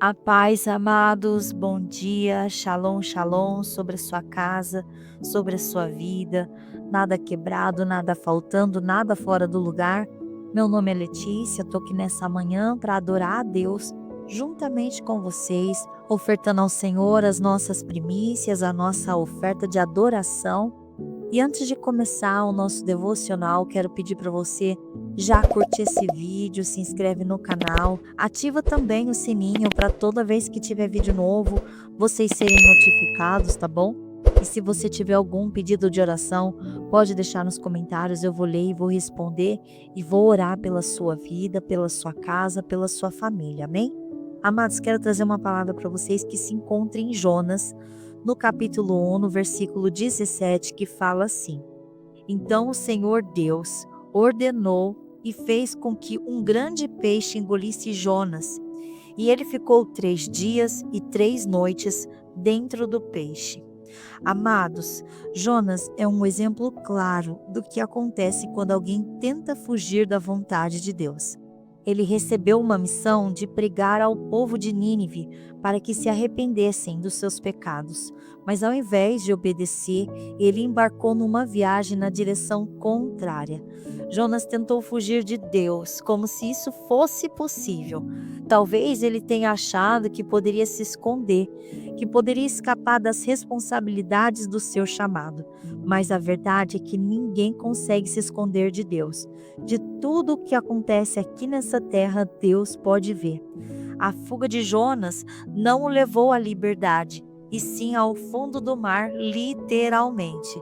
A paz, amados, bom dia, shalom, shalom sobre a sua casa, sobre a sua vida, nada quebrado, nada faltando, nada fora do lugar. Meu nome é Letícia, estou aqui nessa manhã para adorar a Deus, juntamente com vocês, ofertando ao Senhor as nossas primícias, a nossa oferta de adoração. E antes de começar o nosso devocional, quero pedir para você já curtir esse vídeo, se inscreve no canal, ativa também o sininho para toda vez que tiver vídeo novo, vocês serem notificados, tá bom? E se você tiver algum pedido de oração, pode deixar nos comentários, eu vou ler e vou responder e vou orar pela sua vida, pela sua casa, pela sua família, amém? Amados, quero trazer uma palavra para vocês que se encontra em Jonas, no capítulo 1, no versículo 17, que fala assim: Então o Senhor Deus ordenou e fez com que um grande peixe engolisse Jonas, e ele ficou 3 dias e 3 noites dentro do peixe. Amados, Jonas é um exemplo claro do que acontece quando alguém tenta fugir da vontade de Deus. Ele recebeu uma missão de pregar ao povo de Nínive para que se arrependessem dos seus pecados, mas ao invés de obedecer, ele embarcou numa viagem na direção contrária. Jonas tentou fugir de Deus, como se isso fosse possível. Talvez ele tenha achado que poderia se esconder, que poderia escapar das responsabilidades do seu chamado. Mas a verdade é que ninguém consegue se esconder de Deus. De tudo o que acontece aqui nessa terra, Deus pode ver. A fuga de Jonas não o levou à liberdade, e sim ao fundo do mar, literalmente.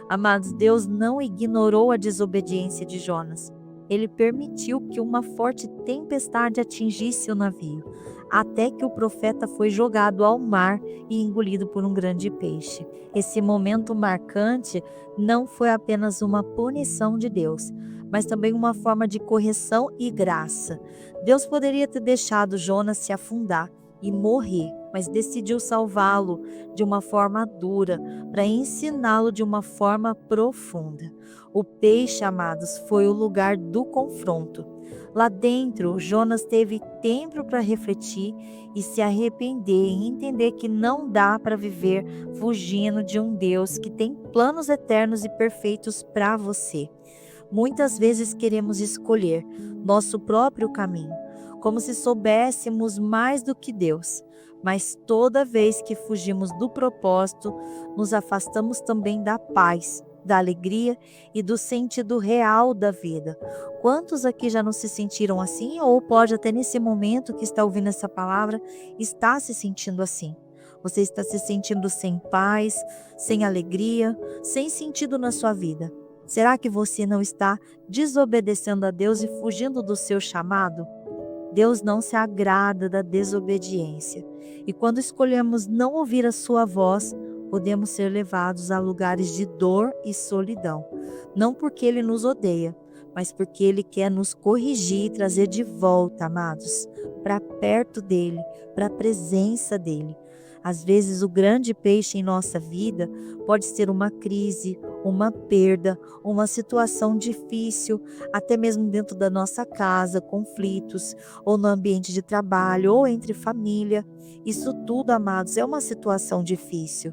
Amados, Deus não ignorou a desobediência de Jonas. Ele permitiu que uma forte tempestade atingisse o navio, até que o profeta foi jogado ao mar e engolido por um grande peixe. Esse momento marcante não foi apenas uma punição de Deus, mas também uma forma de correção e graça. Deus poderia ter deixado Jonas se afundar e morrer, mas decidiu salvá-lo de uma forma dura, para ensiná-lo de uma forma profunda. O peixe, amados, foi o lugar do confronto. Lá dentro, Jonas teve tempo para refletir e se arrepender e entender que não dá para viver fugindo de um Deus que tem planos eternos e perfeitos para você. Muitas vezes queremos escolher nosso próprio caminho, como se soubéssemos mais do que Deus. Mas toda vez que fugimos do propósito, nos afastamos também da paz, da alegria e do sentido real da vida. Quantos aqui já não se sentiram assim? Ou pode até nesse momento que está ouvindo essa palavra, está se sentindo assim? Você está se sentindo sem paz, sem alegria, sem sentido na sua vida. Será que você não está desobedecendo a Deus e fugindo do seu chamado? Deus não se agrada da desobediência. E quando escolhemos não ouvir a sua voz, podemos ser levados a lugares de dor e solidão. Não porque Ele nos odeia, mas porque Ele quer nos corrigir e trazer de volta, amados, para perto dEle, para a presença dEle. Às vezes o grande peixe em nossa vida pode ser uma crise, uma perda, uma situação difícil, até mesmo dentro da nossa casa, conflitos, ou no ambiente de trabalho, ou entre família. Isso tudo, amados, é uma situação difícil.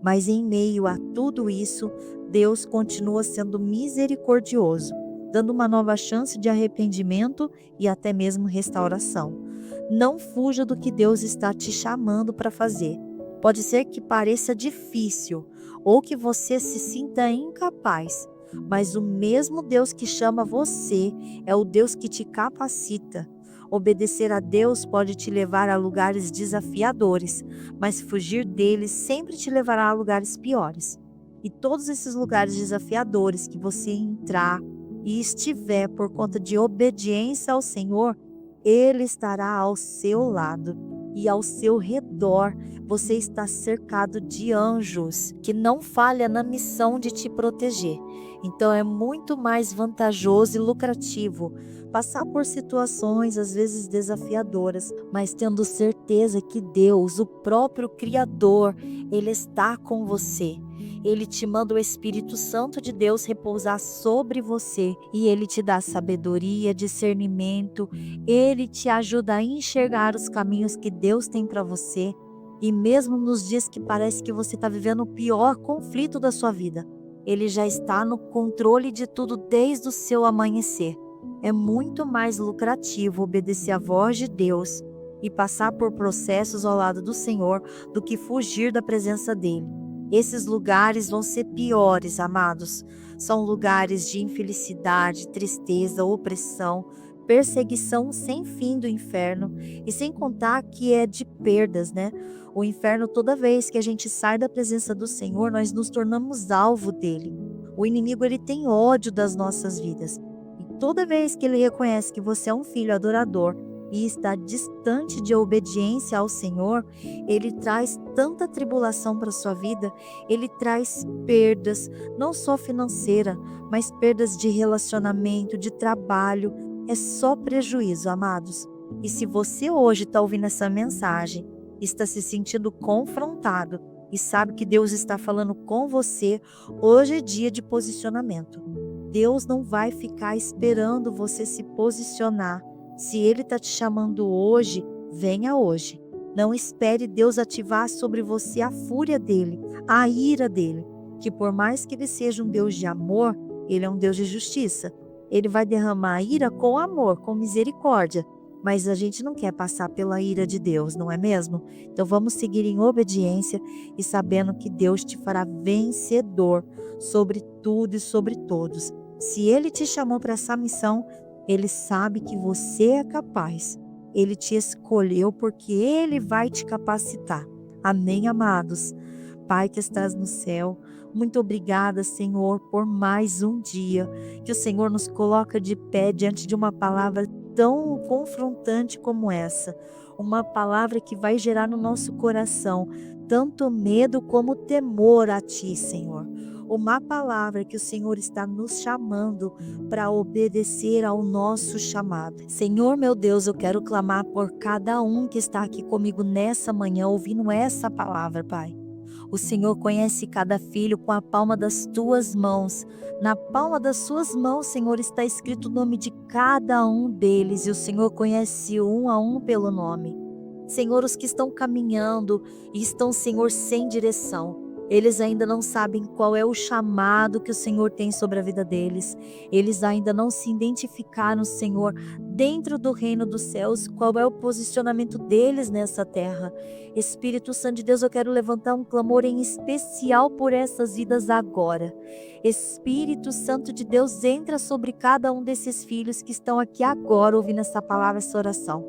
Mas em meio a tudo isso, Deus continua sendo misericordioso, dando uma nova chance de arrependimento e até mesmo restauração. Não fuja do que Deus está te chamando para fazer. Pode ser que pareça difícil ou que você se sinta incapaz, mas o mesmo Deus que chama você é o Deus que te capacita. Obedecer a Deus pode te levar a lugares desafiadores, mas fugir deles sempre te levará a lugares piores. E todos esses lugares desafiadores que você entrar e estiver por conta de obediência ao Senhor, Ele estará ao seu lado e ao seu redor. Você está cercado de anjos que não falham na missão de te proteger. Então é muito mais vantajoso e lucrativo passar por situações às vezes desafiadoras, mas tendo certeza que Deus, o próprio Criador, Ele está com você. Ele te manda o Espírito Santo de Deus repousar sobre você e ele te dá sabedoria, discernimento, ele te ajuda a enxergar os caminhos que Deus tem para você. E mesmo nos dias que parece que você está vivendo o pior conflito da sua vida, ele já está no controle de tudo desde o seu amanhecer. É muito mais lucrativo obedecer à voz de Deus e passar por processos ao lado do Senhor do que fugir da presença dele. Esses lugares vão ser piores, amados. São lugares de infelicidade, tristeza, opressão, perseguição sem fim do inferno, e sem contar que é de perdas, né? O inferno, toda vez que a gente sai da presença do Senhor, nós nos tornamos alvo dele. O inimigo, ele tem ódio das nossas vidas. E toda vez que ele reconhece que você é um filho adorador e está distante de obediência ao Senhor, ele traz tanta tribulação para sua vida, ele traz perdas, não só financeira, mas perdas de relacionamento, de trabalho. É só prejuízo, amados. E se você hoje está ouvindo essa mensagem, está se sentindo confrontado e sabe que Deus está falando com você, hoje é dia de posicionamento. Deus não vai ficar esperando você se posicionar. Se Ele está te chamando hoje, venha hoje. Não espere Deus ativar sobre você a fúria dele, a ira dele, que por mais que Ele seja um Deus de amor, Ele é um Deus de justiça. Ele vai derramar ira com amor, com misericórdia. Mas a gente não quer passar pela ira de Deus, não é mesmo? Então vamos seguir em obediência e sabendo que Deus te fará vencedor sobre tudo e sobre todos. Se Ele te chamou para essa missão, Ele sabe que você é capaz. Ele te escolheu porque Ele vai te capacitar. Amém, amados? Pai que estás no céu, muito obrigada, Senhor, por mais um dia que o Senhor nos coloca de pé diante de uma palavra tão confrontante como essa. Uma palavra que vai gerar no nosso coração tanto medo como temor a Ti, Senhor. Uma palavra que o Senhor está nos chamando para obedecer ao nosso chamado. Senhor, meu Deus, eu quero clamar por cada um que está aqui comigo nessa manhã, ouvindo essa palavra, Pai. O Senhor conhece cada filho com a palma das tuas mãos. Na palma das suas mãos, Senhor, está escrito o nome de cada um deles, e o Senhor conhece um a um pelo nome. Senhor, os que estão caminhando e estão, Senhor, sem direção, eles ainda não sabem qual é o chamado que o Senhor tem sobre a vida deles. Eles ainda não se identificaram, Senhor, dentro do reino dos céus, qual é o posicionamento deles nessa terra. Espírito Santo de Deus, eu quero levantar um clamor em especial por essas vidas agora. Espírito Santo de Deus, entra sobre cada um desses filhos que estão aqui agora ouvindo essa palavra, essa oração.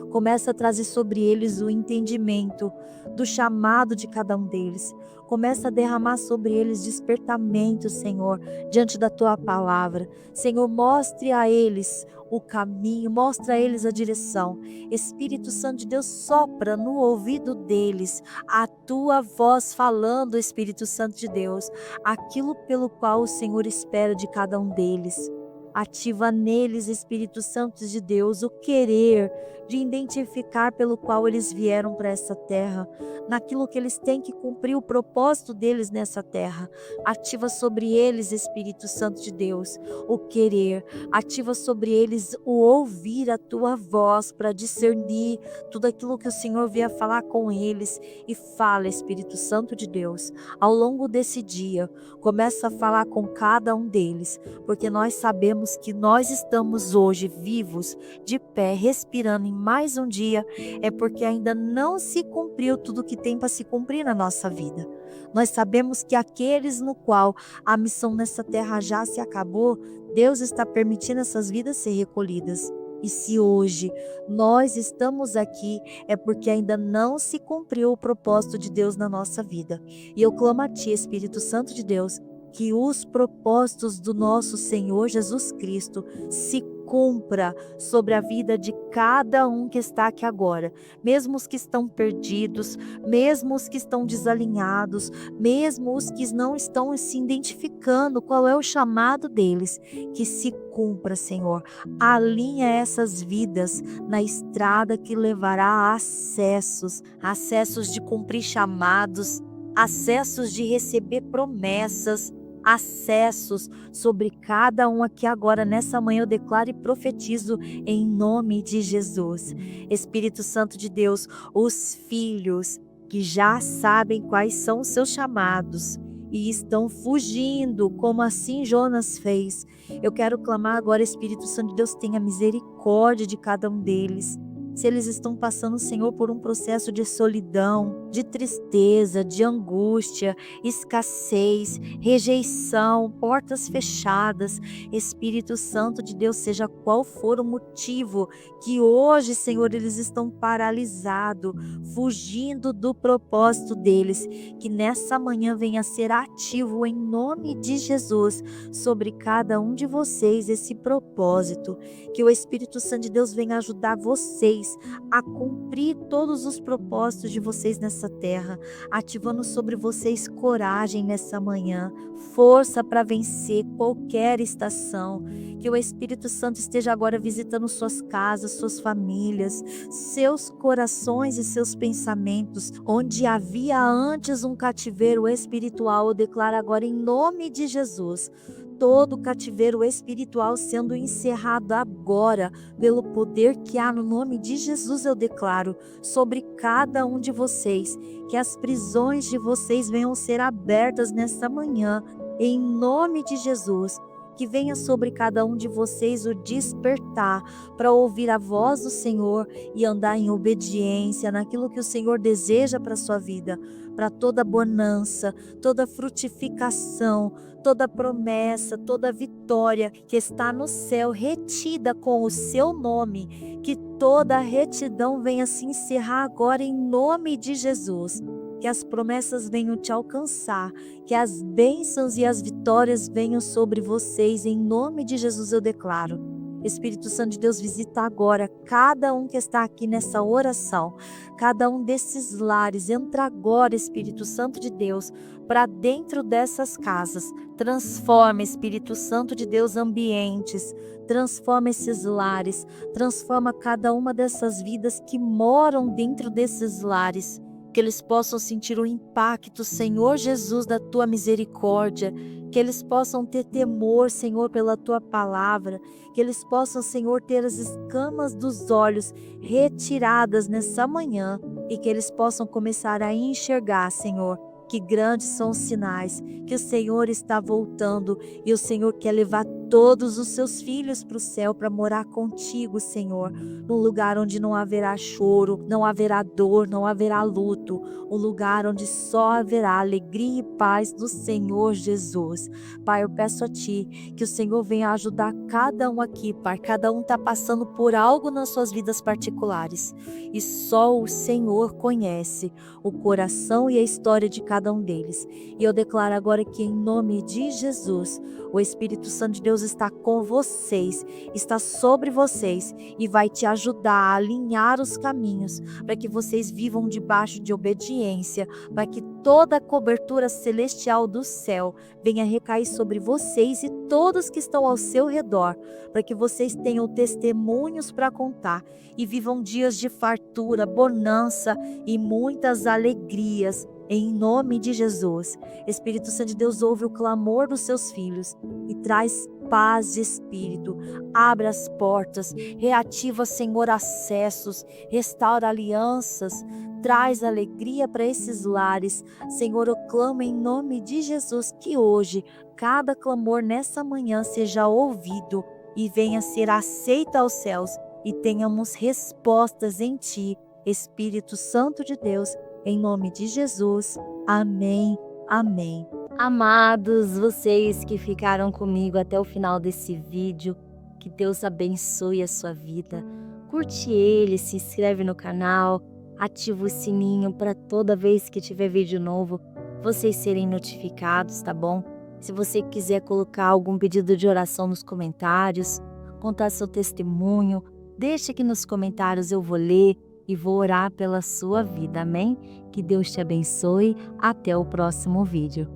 Começa a trazer sobre eles o entendimento do chamado de cada um deles. Começa a derramar sobre eles despertamento, Senhor, diante da Tua palavra. Senhor, mostre a eles o caminho, mostra a eles a direção. Espírito Santo de Deus, sopra no ouvido deles a Tua voz falando, Espírito Santo de Deus, aquilo pelo qual o Senhor espera de cada um deles. Ativa neles, Espírito Santo de Deus, o querer de identificar pelo qual eles vieram para essa terra, naquilo que eles têm que cumprir o propósito deles nessa terra. Ativa sobre eles, Espírito Santo de Deus, o querer. Ativa sobre eles o ouvir a tua voz para discernir tudo aquilo que o Senhor vier falar com eles. E fala, Espírito Santo de Deus, ao longo desse dia, começa a falar com cada um deles, porque nós sabemos que nós estamos hoje vivos, de pé, respirando em mais um dia, é porque ainda não se cumpriu tudo que tem para se cumprir na nossa vida. Nós sabemos que aqueles no qual a missão nessa terra já se acabou, Deus está permitindo essas vidas ser recolhidas. E se hoje nós estamos aqui, é porque ainda não se cumpriu o propósito de Deus na nossa vida. E eu clamo a Ti, Espírito Santo de Deus, que os propósitos do nosso Senhor Jesus Cristo se cumpra sobre a vida de cada um que está aqui agora, mesmo os que estão perdidos, mesmo os que estão desalinhados, mesmo os que não estão se identificando qual é o chamado deles, que se cumpra, Senhor. Alinha essas vidas na estrada que levará a acessos de cumprir chamados, acessos de receber promessas, acessos sobre cada um aqui agora. Nessa manhã eu declaro e profetizo em nome de Jesus. Espírito Santo de Deus, os filhos que já sabem quais são os seus chamados e estão fugindo, como assim Jonas fez. Eu quero clamar agora, Espírito Santo de Deus, tenha misericórdia de cada um deles. Se eles estão passando, Senhor, por um processo de solidão, de tristeza, de angústia, escassez, rejeição, portas fechadas, Espírito Santo de Deus, seja qual for o motivo que hoje, Senhor, eles estão paralisados, fugindo do propósito deles, que nessa manhã venha a ser ativo em nome de Jesus sobre cada um de vocês esse propósito, que o Espírito Santo de Deus venha ajudar vocês a cumprir todos os propósitos de vocês nessa terra, ativando sobre vocês coragem nessa manhã, força para vencer qualquer estação, que o Espírito Santo esteja agora visitando suas casas, suas famílias, seus corações e seus pensamentos, onde havia antes um cativeiro espiritual, eu declaro agora em nome de Jesus, todo cativeiro espiritual sendo encerrado agora, pelo poder que há no nome de Jesus, eu declaro sobre cada um de vocês, que as prisões de vocês venham ser abertas nesta manhã, em nome de Jesus. Que venha sobre cada um de vocês o despertar para ouvir a voz do Senhor e andar em obediência naquilo que o Senhor deseja para a sua vida, para toda bonança, toda frutificação, toda promessa, toda vitória que está no céu retida com o seu nome, que toda retidão venha se encerrar agora em nome de Jesus. Que as promessas venham te alcançar, que as bênçãos e as vitórias venham sobre vocês, em nome de Jesus eu declaro. Espírito Santo de Deus, visita agora cada um que está aqui nessa oração, cada um desses lares, entra agora, Espírito Santo de Deus, para dentro dessas casas, transforma, Espírito Santo de Deus, ambientes, transforma esses lares, transforma cada uma dessas vidas que moram dentro desses lares, que eles possam sentir o impacto, Senhor Jesus, da Tua misericórdia, que eles possam ter temor, Senhor, pela Tua palavra, que eles possam, Senhor, ter as escamas dos olhos retiradas nessa manhã e que eles possam começar a enxergar, Senhor, que grandes são os sinais, que o Senhor está voltando e o Senhor quer levar todos os seus filhos para o céu para morar contigo, Senhor, num lugar onde não haverá choro, não haverá dor, não haverá luto, um lugar onde só haverá alegria e paz do Senhor Jesus. Pai, eu peço a Ti que o Senhor venha ajudar cada um aqui, Pai, cada um está passando por algo nas suas vidas particulares e só o Senhor conhece o coração e a história de cada um deles. E eu declaro agora que em nome de Jesus, o Espírito Santo de Deus está com vocês, está sobre vocês e vai te ajudar a alinhar os caminhos para que vocês vivam debaixo de obediência, para que toda a cobertura celestial do céu venha recair sobre vocês e todos que estão ao seu redor, para que vocês tenham testemunhos para contar e vivam dias de fartura, bonança e muitas alegrias. Em nome de Jesus, Espírito Santo de Deus, ouve o clamor dos seus filhos e traz paz de espírito, abre as portas, reativa, Senhor, acessos, restaura alianças, traz alegria para esses lares. Senhor, eu clamo em nome de Jesus que hoje cada clamor nessa manhã seja ouvido e venha ser aceito aos céus e tenhamos respostas em Ti, Espírito Santo de Deus. Em nome de Jesus, amém, amém. Amados, vocês que ficaram comigo até o final desse vídeo, que Deus abençoe a sua vida. Curte ele, se inscreve no canal, ativa o sininho para toda vez que tiver vídeo novo, vocês serem notificados, tá bom? Se você quiser colocar algum pedido de oração nos comentários, contar seu testemunho, deixa aqui nos comentários, eu vou ler e vou orar pela sua vida, amém? Que Deus te abençoe, até o próximo vídeo.